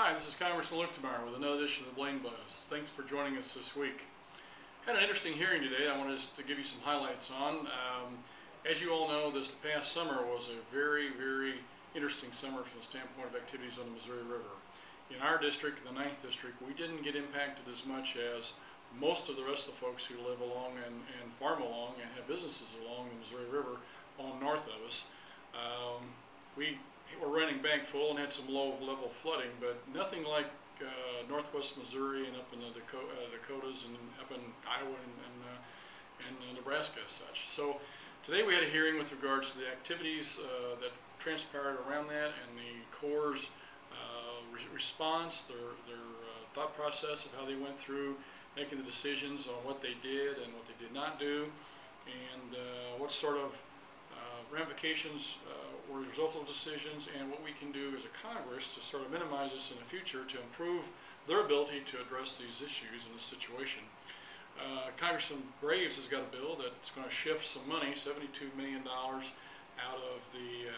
Hi, this is Congressman Luetkemeyer with another edition of the Blaine Buzz. Thanks for joining us this week. Had an interesting hearing today I wanted to give you some highlights on. As you all know, this past summer was a very interesting summer from the standpoint of activities on the Missouri River. In our district, the 9th District, we didn't get impacted as much as most of the rest of the folks who live along and farm along and have businesses along the Missouri River all north of us. We were running bank full and had some low-level flooding, but nothing like northwest Missouri and up in the Dakotas and up in Iowa and Nebraska as such. So today we had a hearing with regards to the activities that transpired around that and the Corps' response, their thought process of how they went through making the decisions on what they did and what they did not do, and what sort of ramifications were the result of decisions, and what we can do as a Congress to sort of minimize this in the future to improve their ability to address these issues in this situation. Congressman Graves has got a bill that's going to shift some money, $72 million, out of the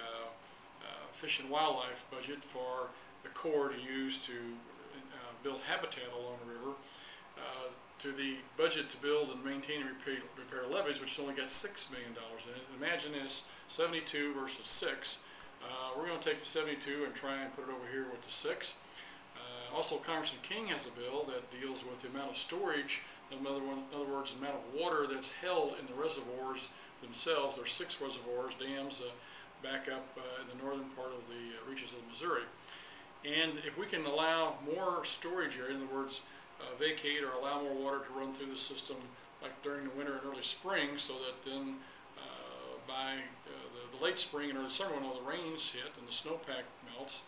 Fish and Wildlife budget for the Corps to use to build habitat along the river, to the budget to build and maintain and repair levees, which only got $6 million in it. Imagine this, 72 versus 6. We're going to take the 72 and try and put it over here with the 6. Also, Congressman King has a bill that deals with the amount of storage, in other words, the amount of water that's held in the reservoirs themselves. There's 6 reservoirs, dams, back up in the northern part of the reaches of Missouri. And if we can allow more storage area, in other words, vacate or allow more water to run through the system like during the winter and early spring, so that then by the late spring and early summer, when all the rains hit and the snowpack melts,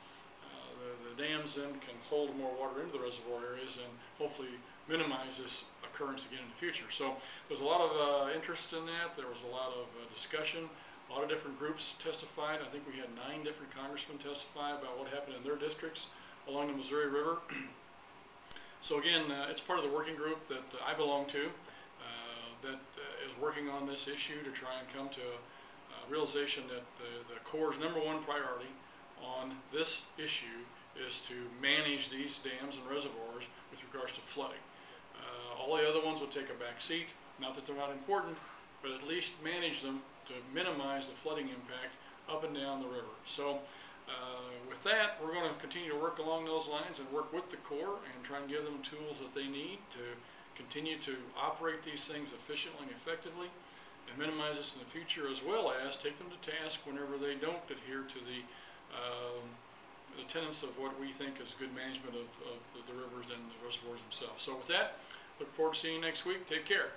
the dams then can hold more water into the reservoir areas and hopefully minimize this occurrence again in the future. So there's a lot of interest in that. There was a lot of discussion. A lot of different groups testified. I think we had 9 different congressmen testify about what happened in their districts along the Missouri River. So again, it's part of the working group that I belong to that is working on this issue to try and come to a realization that the Corps' #1 priority on this issue is to manage these dams and reservoirs with regards to flooding. All the other ones will take a back seat, not that they're not important, but at least manage them to minimize the flooding impact up and down the river. So with that, we're going to continue to work along those lines and work with the Corps and try and give them tools that they need to continue to operate these things efficiently and effectively and minimize this in the future, as well as take them to task whenever they don't adhere to the tenets of what we think is good management of the rivers and the reservoirs themselves. So with that, look forward to seeing you next week. Take care.